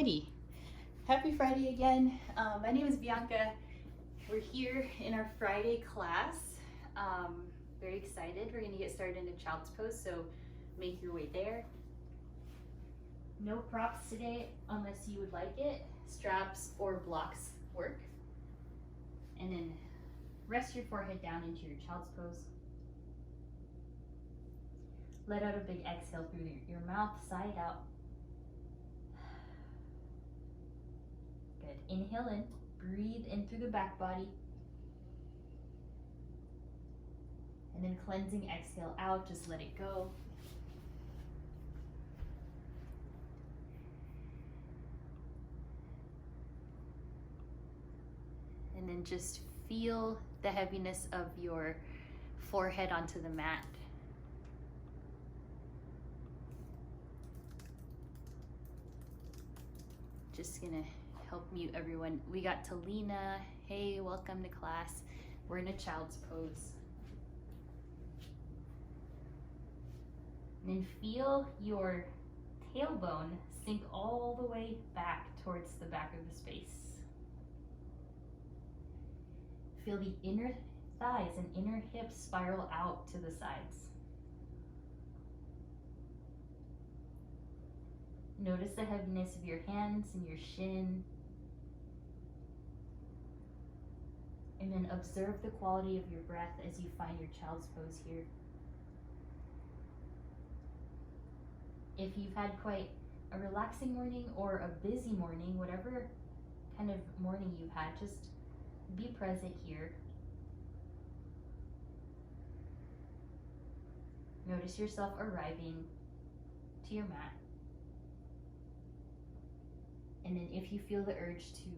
Alrighty. Happy Friday again. My name is Bianca. We're here in our Friday class. Very excited. We're going to get started into child's pose, so make your way there. No props today unless you would like it. Straps or blocks work. And then rest your forehead down into your child's pose. Let out a big exhale through your mouth, side out. Good. Inhale in, breathe in through the back body. And then cleansing exhale out, just let it go. And then just feel the heaviness of your forehead onto the mat. Just gonna help mute everyone. We got Talina. Hey, welcome to class. We're in a child's pose. And then feel your tailbone sink all the way back towards the back of the space. Feel the inner thighs and inner hips spiral out to the sides. Notice the heaviness of your hands and your shin. And then observe the quality of your breath as you find your child's pose here. If you've had quite a relaxing morning or a busy morning, whatever kind of morning you've had, just be present here. Notice yourself arriving to your mat. And then if you feel the urge to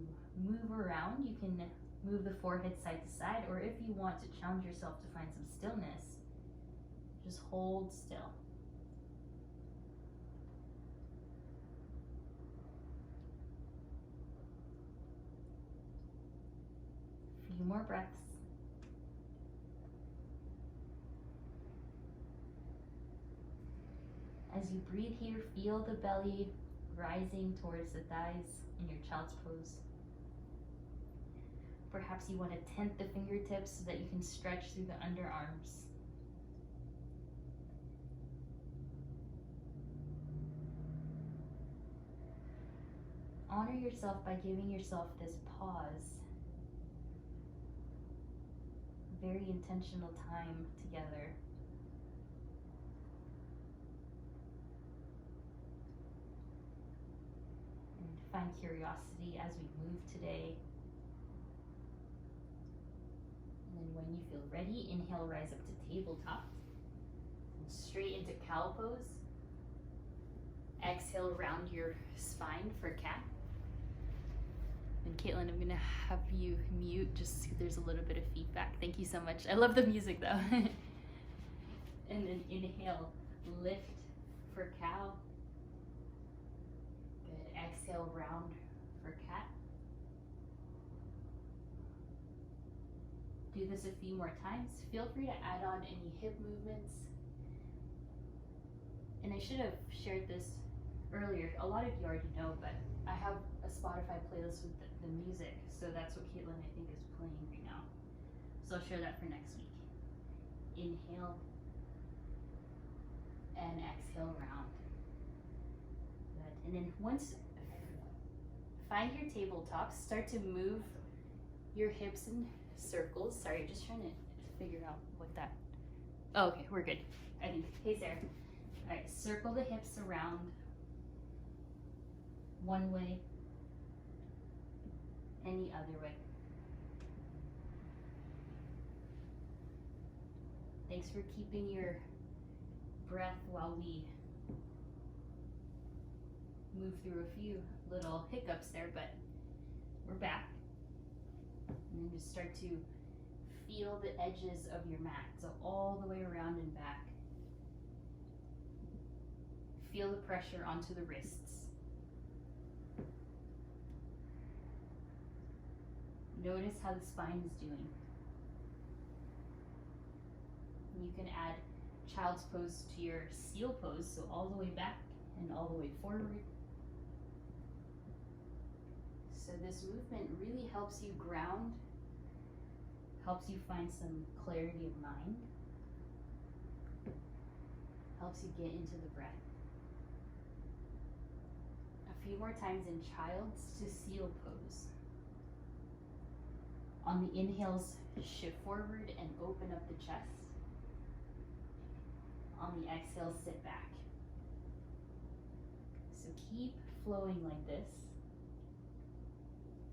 move around, you can move the forehead side to side, or if you want to challenge yourself to find some stillness, just hold still. A few more breaths. As you breathe here, feel the belly rising towards the thighs in your child's pose. Perhaps you want to tent the fingertips so that you can stretch through the underarms. Honor yourself by giving yourself this pause. Very intentional time together. Find curiosity as we move today. And then when you feel ready, inhale, rise up to tabletop. And straight into cow pose. Exhale, round your spine for cat. And Caitlin, I'm gonna have you mute just so there's a little bit of feedback. Thank you so much. I love the music though. And then inhale, lift for cow. Exhale, round for cat. Do this a few more times. Feel free to add on any hip movements. And I should have shared this earlier. A lot of you already know, but I have a Spotify playlist with the music, so that's what Caitlin, I think, is playing right now. So I'll share that for next week. Inhale and exhale, round. Good. And then once find your tabletop, start to move your hips in circles. Sorry, just trying to figure out what that, oh, okay, we're good. I think, hey Sarah. All right, circle the hips around one way and the other way. Thanks for keeping your breath while we move through a few little hiccups there, but we're back. And then just start to feel the edges of your mat, so all the way around and back. Feel the pressure onto the wrists. Notice how the spine is doing. You can add child's pose to your seal pose, so all the way back and all the way forward. So this movement really helps you ground, helps you find some clarity of mind, helps you get into the breath. A few more times in child's to seal pose. On the inhales, shift forward and open up the chest. On the exhale, sit back. So keep flowing like this.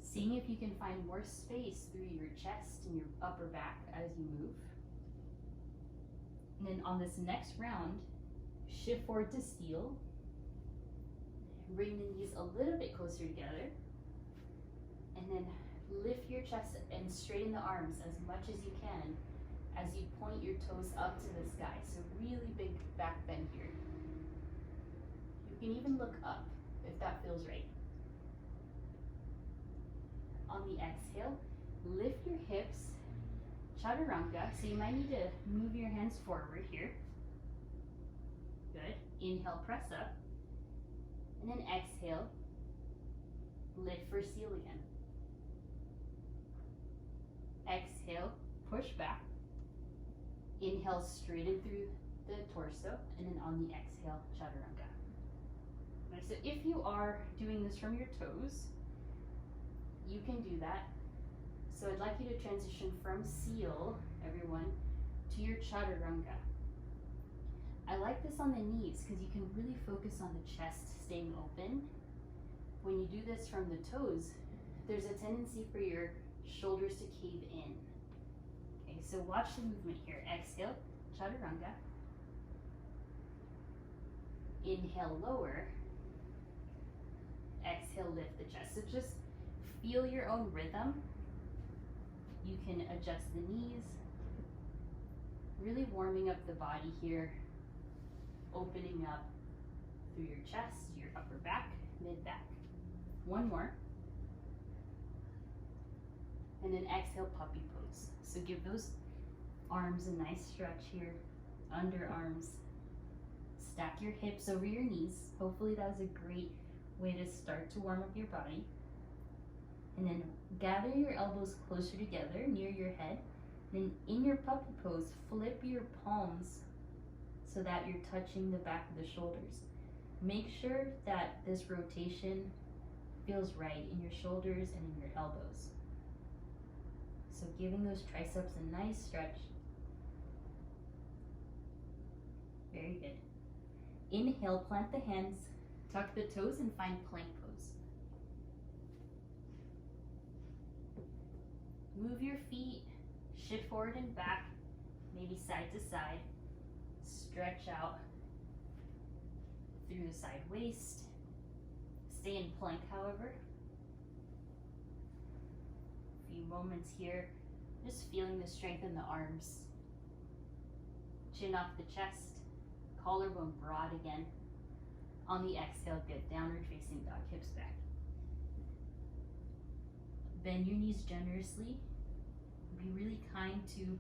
Seeing if you can find more space through your chest and your upper back as you move. And then on this next round, shift forward to seal. Bring the knees a little bit closer together. And then lift your chest and straighten the arms as much as you can as you point your toes up to the sky. So really big back bend here. You can even look up if that feels right. On the exhale, lift your hips, Chaturanga. So you might need to move your hands forward here. Good. Inhale, press up. And then exhale, lift for seal again. Exhale, push back. Inhale, straighten through the torso, and then on the exhale, Chaturanga. Right, so if you are doing this from your toes, you can do that. So I'd like you to transition from seal, everyone, to your Chaturanga. I like this on the knees because you can really focus on the chest staying open. When you do this from the toes, there's a tendency for your shoulders to cave in. Okay, so watch the movement here. Exhale, Chaturanga. Inhale, lower. Exhale, lift the chest. So just feel your own rhythm. You can adjust the knees. Really warming up the body here. Opening up through your chest, your upper back, mid-back. One more. And then exhale, puppy pose. So give those arms a nice stretch here. Underarms. Stack your hips over your knees. Hopefully that was a great way to start to warm up your body. And then gather your elbows closer together near your head. Then in your puppy pose, flip your palms so that you're touching the back of the shoulders. Make sure that this rotation feels right in your shoulders and in your elbows. So giving those triceps a nice stretch. Very good. Inhale, plant the hands, tuck the toes, and find plank pose. Move your feet, shift forward and back, maybe side to side. Stretch out through the side waist. Stay in plank, however. A few moments here, just feeling the strength in the arms. Chin off the chest, collarbone broad again. On the exhale, good. Downward facing dog, hips back. Bend your knees generously. Be really kind to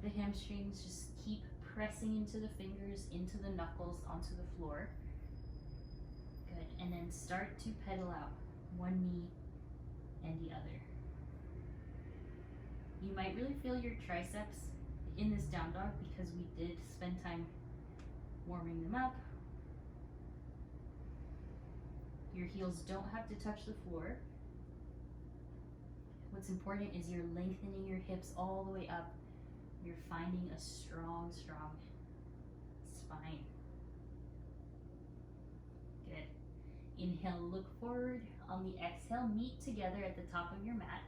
the hamstrings. Just keep pressing into the fingers, into the knuckles, onto the floor. Good. And then start to pedal out one knee and the other. You might really feel your triceps in this down dog because we did spend time warming them up. Your heels don't have to touch the floor. What's important is you're lengthening your hips all the way up. You're finding a strong spine. Good. Inhale, look forward. On the exhale, meet together at the top of your mat,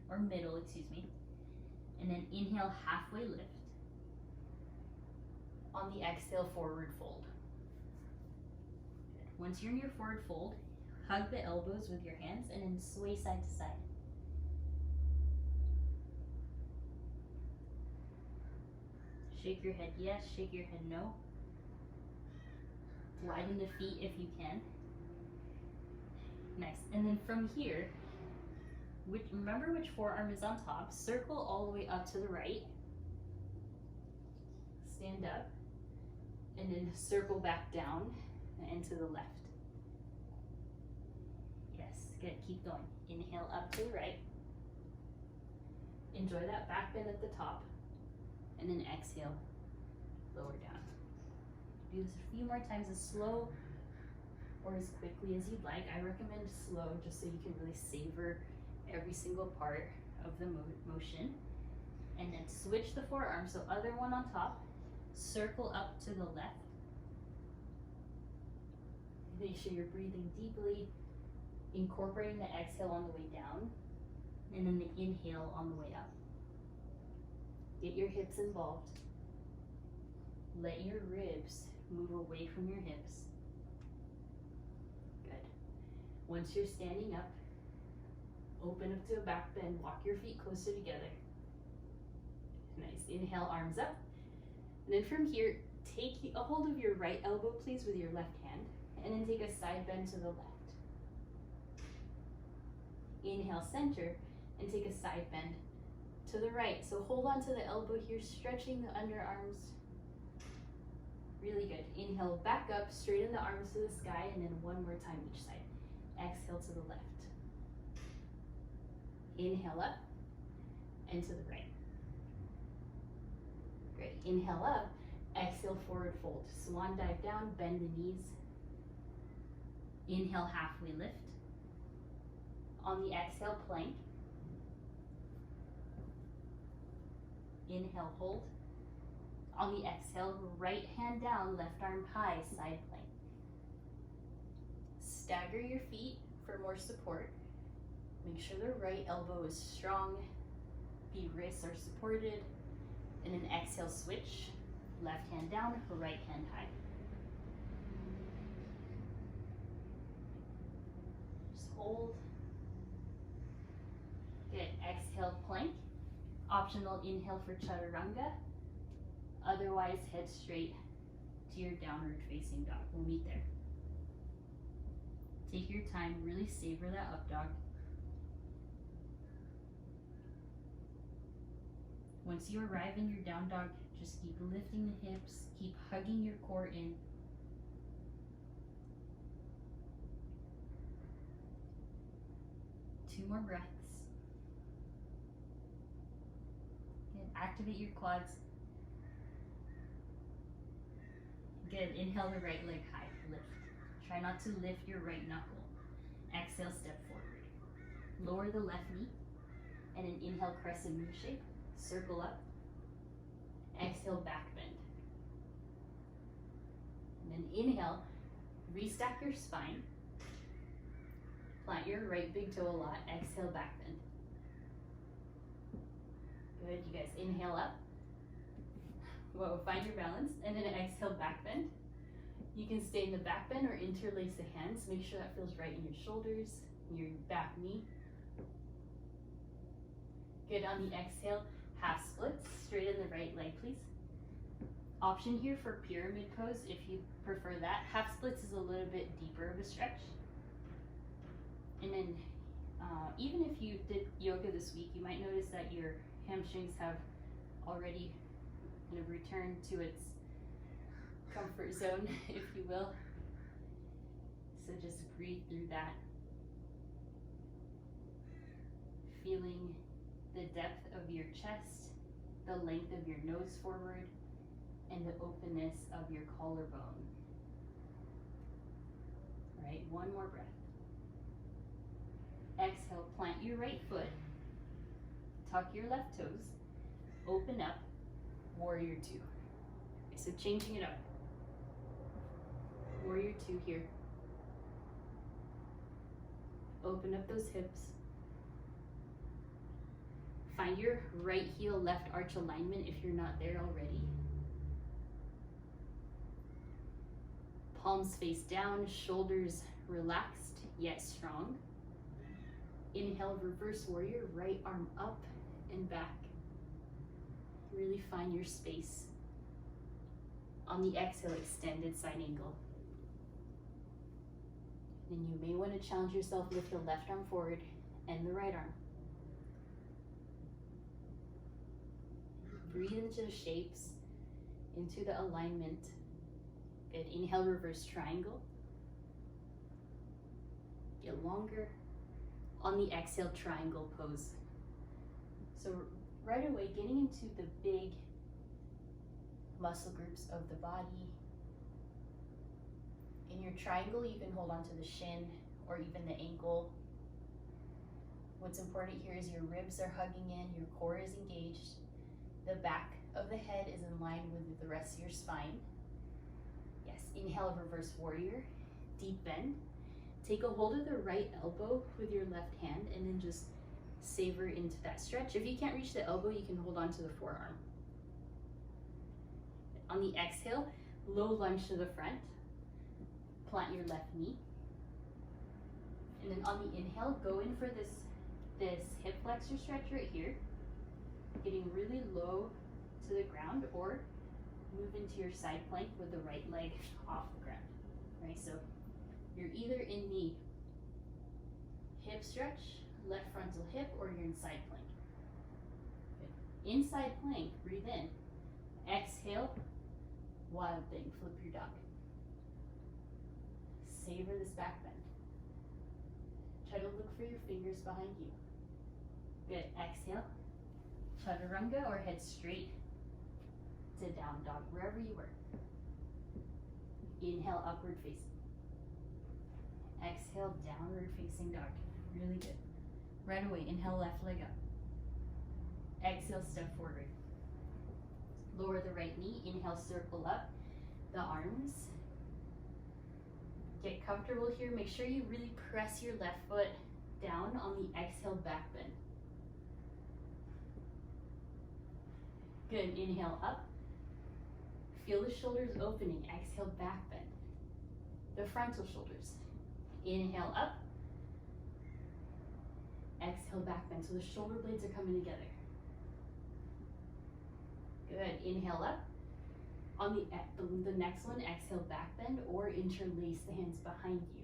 or middle, excuse me. And then inhale, halfway lift. On the exhale, forward fold. Good. Once you're in your forward fold, hug the elbows with your hands and then sway side to side. Shake your head yes, shake your head no. Widen the feet if you can. Nice. And then from here, remember which forearm is on top. Circle all the way up to the right. Stand up. And then circle back down and to the left. Yes, Good, keep going. Inhale up to the right. Enjoy that back bend at the top. And then exhale, lower down. Do this a few more times, as slow or as quickly as you'd like. I recommend slow just so you can really savor every single part of the motion. And then switch the forearms, so other one on top, circle up to the left. Make sure you're breathing deeply, incorporating the exhale on the way down, and then the inhale on the way up. Get your hips involved. Let your ribs move away from your hips. Good. Once you're standing up, open up to a back bend, walk your feet closer together. Nice, inhale, arms up. And then from here, take a hold of your right elbow, please, with your left hand, and then take a side bend to the left. Inhale, center, and take a side bend to the right. So hold on to the elbow here, stretching the underarms. Really good. Inhale, back up, straighten the arms to the sky, and then one more time each side. Exhale to the left. Inhale up and to the right. Great. Inhale up, exhale, forward fold. Swan dive down, bend the knees. Inhale, halfway lift. On the exhale, plank. Inhale, hold. On the exhale, right hand down, left arm high, side plank. Stagger your feet for more support. Make sure the right elbow is strong. The wrists are supported. And then exhale, switch. Left hand down, right hand high. Just hold. Good. Exhale, plank. Optional inhale for Chaturanga. Otherwise, head straight to your downward facing dog. We'll meet there. Take your time, really savor that up dog. Once you arrive in your down dog, just keep lifting the hips, keep hugging your core in. Two more breaths. Good. Activate your quads. Good. Inhale the right leg high. Lift. Try not to lift your right knuckle. Exhale, step forward. Lower the left knee. And then inhale, crescent moon shape. Circle up. Exhale, back bend. And then inhale, restack your spine. Plant your right big toe a lot. Exhale, back bend. Good, you guys inhale up. Whoa, find your balance. And then exhale, back bend. You can stay in the back bend or interlace the hands. Make sure that feels right in your shoulders, your back knee. Good, on the exhale, half splits, straighten the right leg, please. Option here for pyramid pose if you prefer that. Half splits is a little bit deeper of a stretch. And then even if you did yoga this week, you might notice that your hamstrings have already kind of returned to its comfort zone, if you will. So just breathe through that. Feeling the depth of your chest, the length of your nose forward, and the openness of your collarbone. All right, one more breath. Exhale, plant your right foot, tuck your left toes, open up, warrior two. Okay, so changing it up. Warrior two here. Open up those hips. Find your right heel, left arch alignment if you're not there already. Palms face down, shoulders relaxed yet strong. Inhale, reverse warrior, right arm up and back. Really find your space. On the exhale, extended side angle. Then you may want to challenge yourself, lift the left arm forward and the right arm. Breathe into the shapes, into the alignment. Good. Inhale, reverse triangle. Get longer. On the exhale, triangle pose. So right away, getting into the big muscle groups of the body. In your triangle, you can hold on to the shin or even the ankle. What's important here is your ribs are hugging in, your core is engaged, the back of the head is in line with the rest of your spine. Yes, inhale, reverse warrior, deep bend. Take a hold of the right elbow with your left hand and then just savor into that stretch. If you can't reach the elbow, you can hold on to the forearm. On the exhale, low lunge to the front. Plant your left knee. And then on the inhale, go in for this hip flexor stretch right here. Getting really low to the ground, or move into your side plank with the right leg off the ground. Right, so you're either in the hip stretch, left frontal hip, or you're in side plank. Good. Inside plank, breathe in. Exhale, wild thing, flip your dog. Savor this back bend. Try to look for your fingers behind you. Good, exhale. Chaturanga, or head straight to down dog, wherever you were. Inhale, upward facing. Exhale, downward facing dog. Really good. Right away, inhale, left leg up. Exhale, step forward. Lower the right knee, inhale, circle up the arms. Get comfortable here. Make sure you really press your left foot down on the exhale, back bend. Good, inhale up. Feel the shoulders opening, exhale, back bend. The frontal shoulders. Inhale up. Exhale, back bend. So the shoulder blades are coming together. Good, inhale up. On the next one, exhale, back bend, or interlace the hands behind you.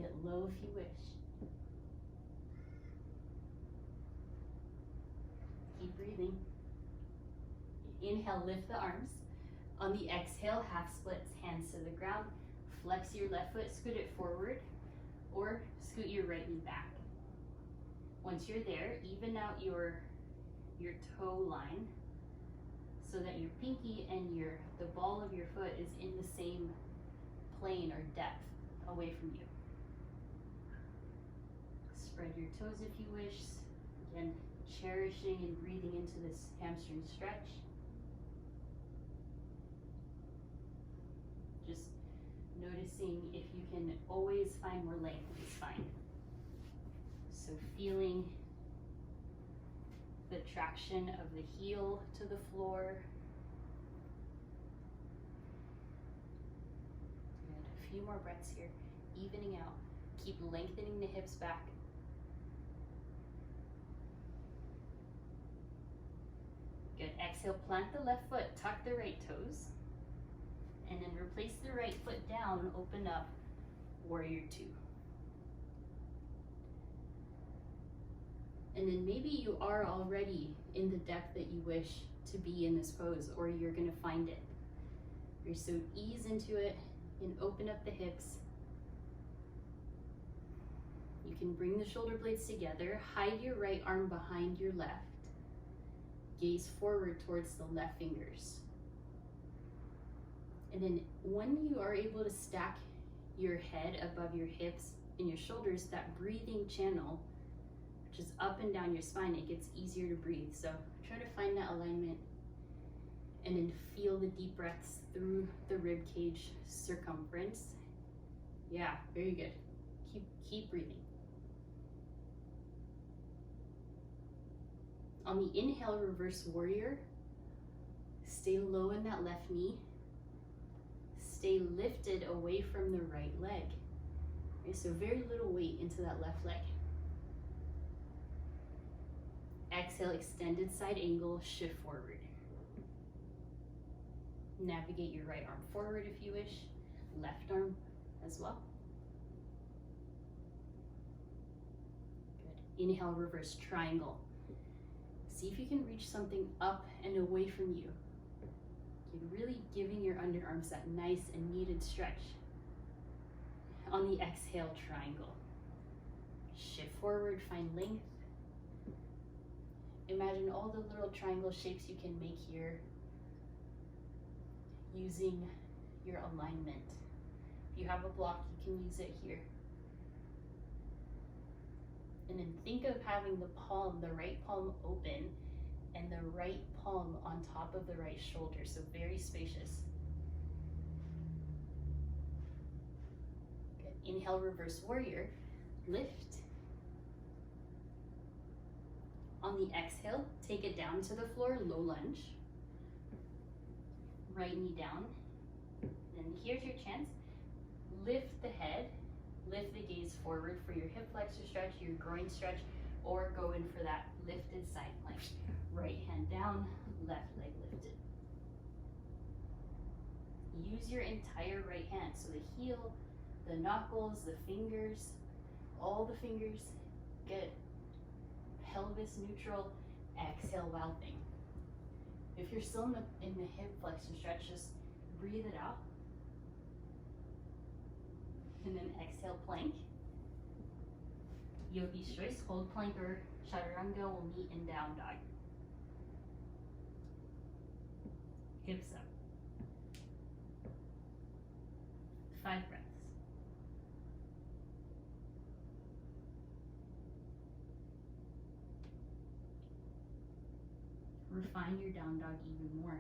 Get low if you wish. Keep breathing. Inhale, lift the arms. On the exhale, half splits, hands to the ground. Flex your left foot, scoot it forward, or scoot your right knee back. Once you're there, even out your toe line so that your pinky and the ball of your foot is in the same plane or depth away from you. Spread your toes if you wish. Again, cherishing and breathing into this hamstring stretch. Just noticing if you can always find more length in the spine. So feeling the traction of the heel to the floor. Good. A few more breaths here. Evening out. Keep lengthening the hips back. Good. Exhale, plant the left foot, tuck the right toes, and then replace the right foot down, open up, warrior two. And then maybe you are already in the depth that you wish to be in this pose, or you're gonna find it. So ease into it and open up the hips. You can bring the shoulder blades together, hide your right arm behind your left, gaze forward towards the left fingers. And then when you are able to stack your head above your hips and your shoulders, that breathing channel, which is up and down your spine, it gets easier to breathe. So try to find that alignment and then feel the deep breaths through the rib cage circumference. Yeah, very good. Keep breathing. On the inhale, reverse warrior. Stay low in that left knee. Stay lifted away from the right leg. Okay, so very little weight into that left leg. Exhale, extended side angle, shift forward. Navigate your right arm forward if you wish, left arm as well. Good. Inhale, reverse triangle. See if you can reach something up and away from you. You're really giving your underarms that nice and needed stretch. On the exhale, triangle. Shift forward, find length. Imagine all the little triangle shapes you can make here using your alignment. If you have a block, you can use it here. And then think of having the palm, the right palm open and the right palm on top of the right shoulder, so very spacious. Good. Inhale, reverse warrior, lift. On the exhale, take it down to the floor, low lunge. Right knee down. Then here's your chance. Lift the head, lift the gaze forward for your hip flexor stretch, your groin stretch, or go in for that lifted side plank. Right hand down, left leg lifted. Use your entire right hand, so the heel, the knuckles, the fingers, all the fingers. Good. Pelvis neutral, exhale, wild thing. If you're still in the hip flexion stretch, just breathe it out. And then exhale, plank. Yogi's choice, hold plank or chaturanga will meet in down dog. Hips up. 5 breaths. Refine your down dog even more.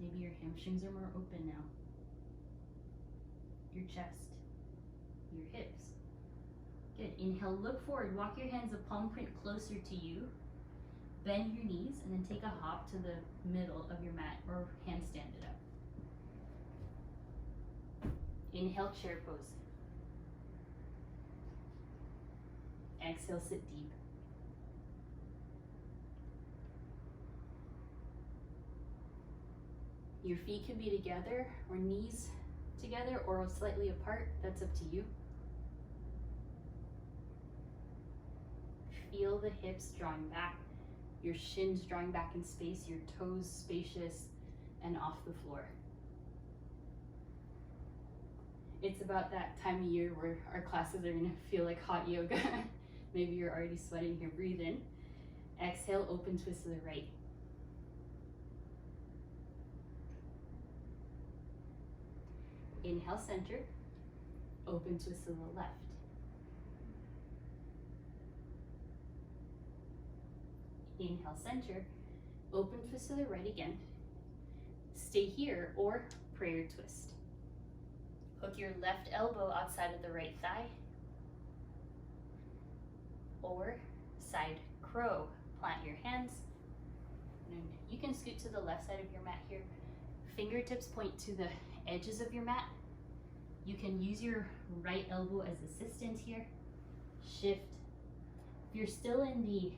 Maybe your hamstrings are more open now. Your chest, your hips. Good. Inhale, look forward. Walk your hands a palm print closer to you. Bend your knees and then take a hop to the middle of your mat or handstand it up. Inhale, chair pose. Exhale, sit deep. Your feet can be together or knees together or slightly apart. That's up to you. Feel the hips drawing back, your shins drawing back in space, your toes spacious and off the floor. It's about that time of year where our classes are gonna feel like hot yoga. Maybe you're already sweating here. Breathe in. Exhale, open twist to the right. Inhale, center. Open twist to the left. Inhale, center. Open twist to the right again. Stay here or prayer twist. Hook your left elbow outside of the right thigh. Or side crow. Plant your hands. And you can scoot to the left side of your mat here. Fingertips point to the edges of your mat. You can use your right elbow as assistance here. Shift. If you're still in the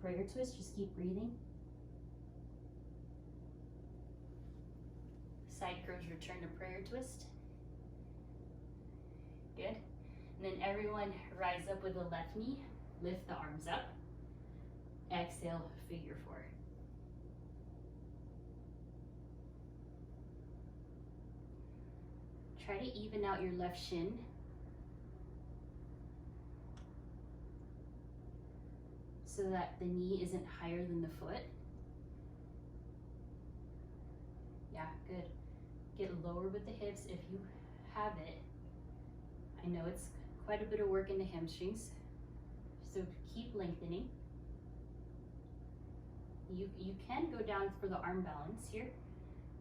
prayer twist, just keep breathing. Side crows, return to prayer twist. Good. And then everyone rise up with the left knee. Lift the arms up. Exhale, figure 4. Try to even out your left shin. So that the knee isn't higher than the foot. Yeah, good. Get lower with the hips if you have it. I know it's quite a bit of work in the hamstrings, so keep lengthening. You can go down for the arm balance here,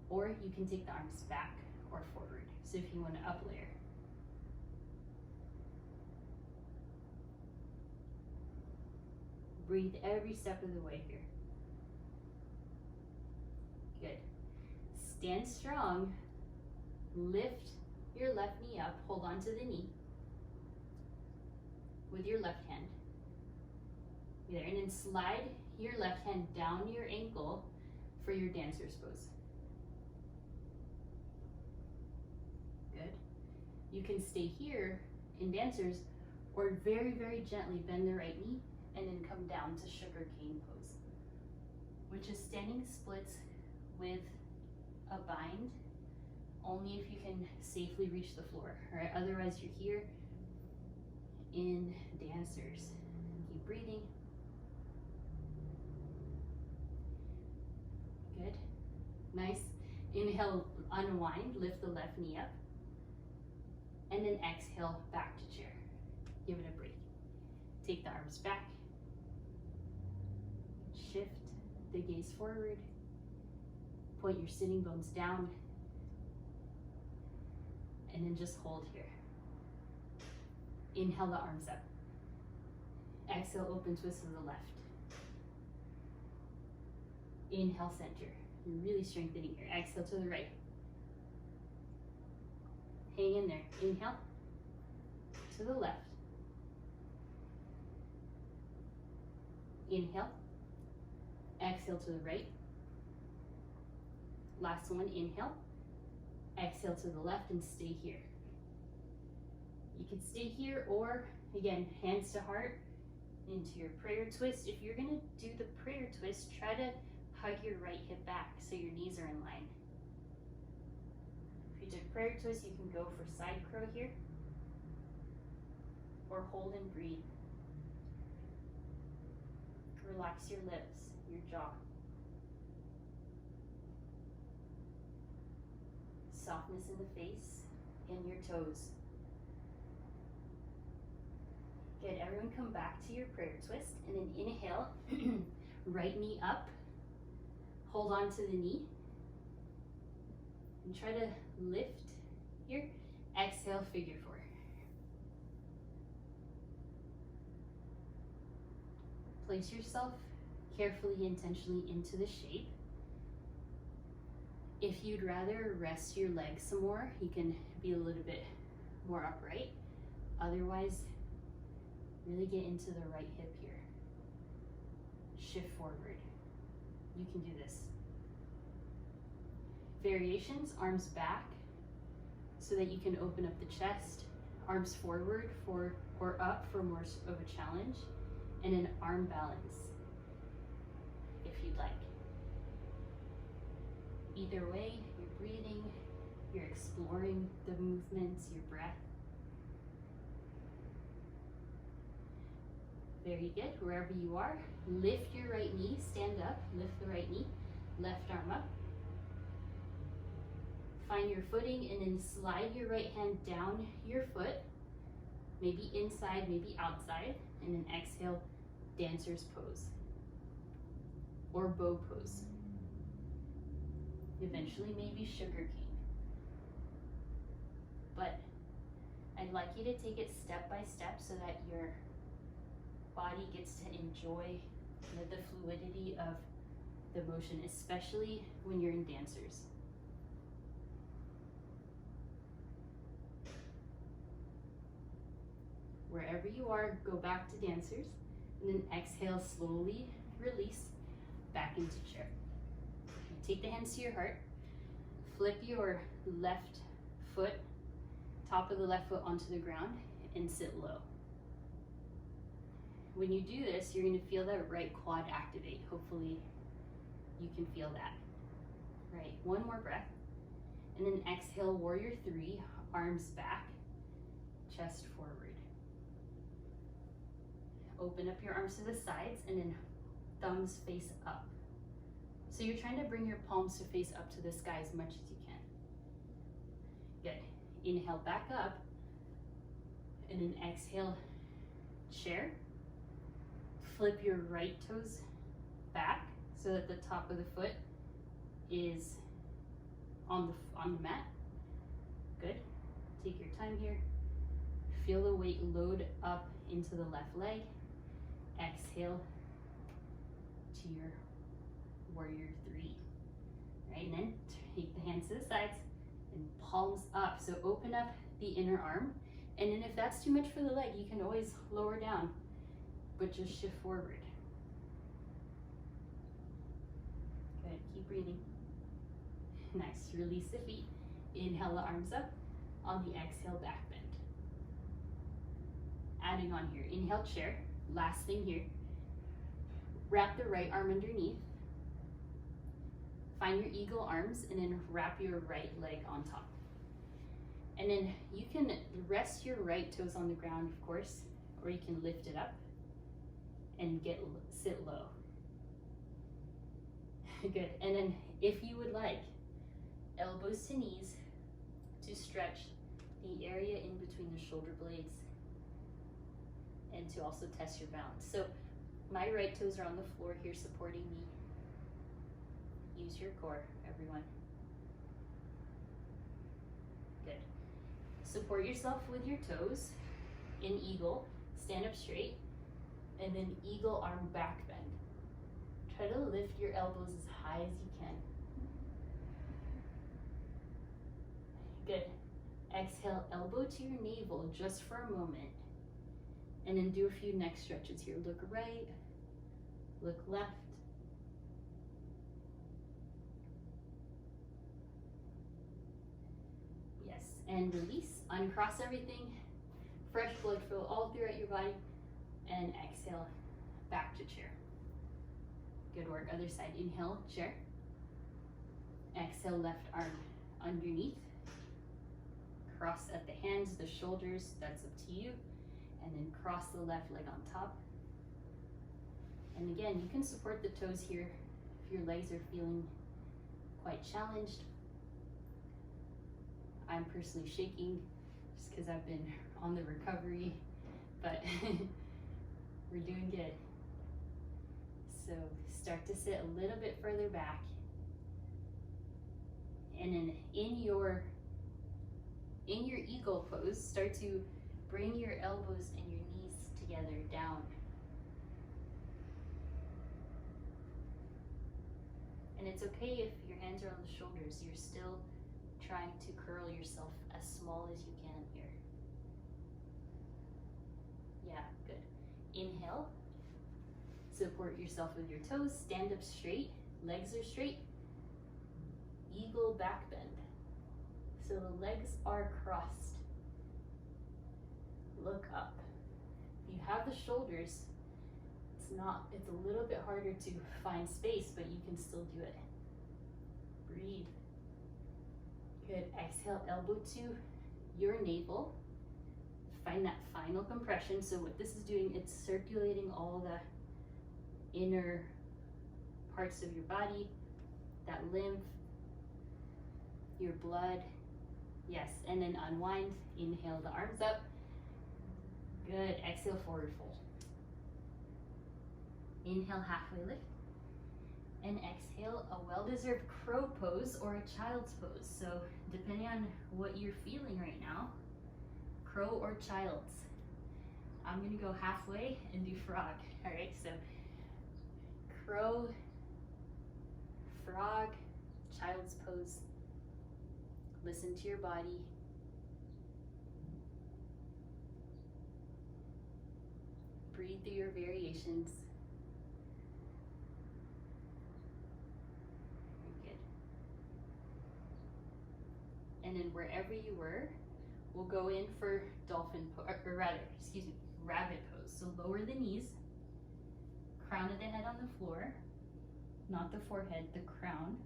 or you can take the arms back or forward. So if you want to up layer. Breathe every step of the way here. Good. Stand strong. Lift your left knee up. Hold on to the knee with your left hand. There, and then slide your left hand down your ankle for your dancer's pose. Good. You can stay here in dancers or very, very gently bend the right knee and then come down to sugar cane pose, which is standing splits with a bind only if you can safely reach the floor, all right? Otherwise, you're here in dancers. Keep breathing. Good. Nice. Inhale, unwind, lift the left knee up. And then exhale, back to chair. Give it a break. Take the arms back. Shift the gaze forward. Point your sitting bones down. And then just hold here. Inhale the arms up. Exhale, open twist to the left. Inhale, center. You're really strengthening here. Exhale to the right. Hang in there. Inhale to the left. Inhale. Exhale to the right. Last one, inhale. Exhale to the left and stay here. You can stay here or, again, hands to heart into your prayer twist. If you're gonna do the prayer twist, try to hug your right hip back so your knees are in line. If you did prayer twist, you can go for side crow here or hold and breathe. Relax your lips, your jaw. Softness in the face and your toes. Good, everyone come back to your prayer twist and then inhale, right knee up, hold on to the knee and try to lift here. Exhale, figure four. Place yourself carefully, intentionally into the shape. If you'd rather rest your legs some more, you can be a little bit more upright. Otherwise, really get into the right hip here. Shift forward. You can do this. Variations, arms back so that you can open up the chest. Arms forward or up for more of a challenge. And an arm balance, if you'd like. Either way, you're breathing, you're exploring the movements, your breath. Very good, wherever you are, lift your right knee, stand up, lift the right knee, left arm up. Find your footing and then slide your right hand down your foot, maybe inside, maybe outside, and then exhale, dancer's pose or bow pose. Eventually maybe sugar cane. But I'd like you to take it step by step so that your body gets to enjoy the fluidity of the motion, especially when you're in dancers. Wherever you are, go back to dancers. And then exhale, slowly release back into chair. Take the hands to your heart. Flip your left foot, top of the left foot onto the ground and sit low. When you do this, you're going to feel that right quad activate. Hopefully you can feel that. Right, one more breath. And then exhale, warrior three, arms back, chest forward. Open up your arms to the sides and then thumbs face up. So you're trying to bring your palms to face up to the sky as much as you can. Good. Inhale back up and then exhale, chair. Flip your right toes back so that the top of the foot is on the mat. Good. Take your time here. Feel the weight load up into the left leg. Exhale to your warrior three. Right, and then take the hands to the sides and palms up. So open up the inner arm. And then if that's too much for the leg, you can always lower down, but just shift forward. Good, keep breathing. Nice, release the feet. Inhale the arms up. On the exhale, back bend. Adding on here, inhale chair. Last thing here, wrap the right arm underneath. Find your eagle arms and then wrap your right leg on top. And then you can rest your right toes on the ground, of course, or you can lift it up and sit low. Good. And then if you would like, elbows to knees to stretch the area in between the shoulder blades and to also test your balance. So my right toes are on the floor here supporting me. Use your core, everyone. Good. Support yourself with your toes in eagle. Stand up straight. And then eagle arm back bend. Try to lift your elbows as high as you can. Good. Exhale, elbow to your navel just for a moment. And then do a few neck stretches here. Look right, look left. Yes, and release. Uncross everything. Fresh blood flow all throughout your body. And exhale, back to chair. Good work. Other side. Inhale, chair. Exhale, left arm underneath. Cross at the hands, the shoulders, that's up to you. And then cross the left leg on top. And again, you can support the toes here if your legs are feeling quite challenged. I'm personally shaking just because I've been on the recovery, but we're doing good. So start to sit a little bit further back. And then in your eagle pose, start to bring your elbows and your knees together down. And it's okay if your hands are on the shoulders. You're still trying to curl yourself as small as you can here. Yeah, good. Inhale. Support yourself with your toes. Stand up straight. Legs are straight. Eagle back bend. So the legs are crossed. Look up. If you have the shoulders, it's a little bit harder to find space, but you can still do it. Breathe. Good. Exhale, elbow to your navel. Find that final compression. So what this is doing, it's circulating all the inner parts of your body, that lymph, your blood. Yes, and then unwind. Inhale the arms up. Good. Exhale, forward fold. Inhale, halfway lift. And exhale, a well-deserved crow pose or a child's pose. So depending on what you're feeling right now, crow or child's. I'm gonna go halfway and do frog. All right, so crow, frog, child's pose. Listen to your body. Breathe through your variations. Very good. And then wherever you were, we'll go in for rabbit pose. So lower the knees, crown of the head on the floor, not the forehead, the crown,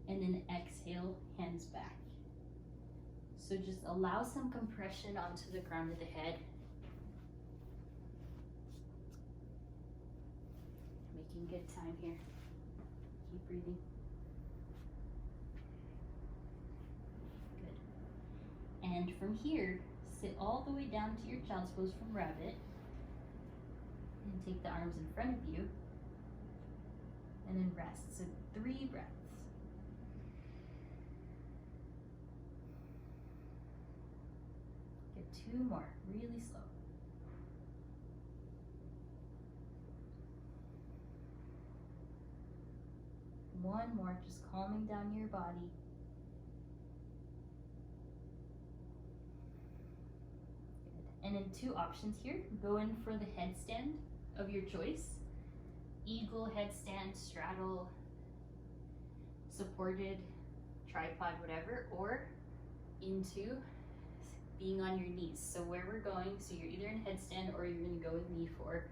and then exhale, hands back. So just allow some compression onto the crown of the head. Making good time here. Keep breathing. Good. And from here, sit all the way down to your child's pose from rabbit. And take the arms in front of you. And then rest. So 3 breaths. Get 2 more, really slow. One more, just calming down your body. Good. And then 2 options here. Go in for the headstand of your choice. Eagle headstand, straddle, supported, tripod, whatever, or into being on your knees. So where we're going, so you're either in headstand or you're gonna go with me for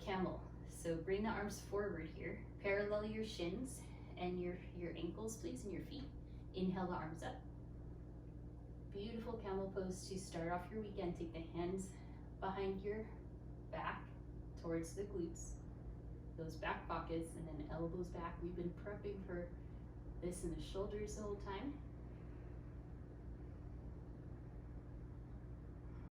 camel. So bring the arms forward here, parallel your shins and your ankles, please, and your feet. Inhale the arms up. beautiful camel pose to start off your weekend. Take the hands behind your back towards the glutes, those back pockets, and then elbows back. We've been prepping for this in the shoulders the whole time.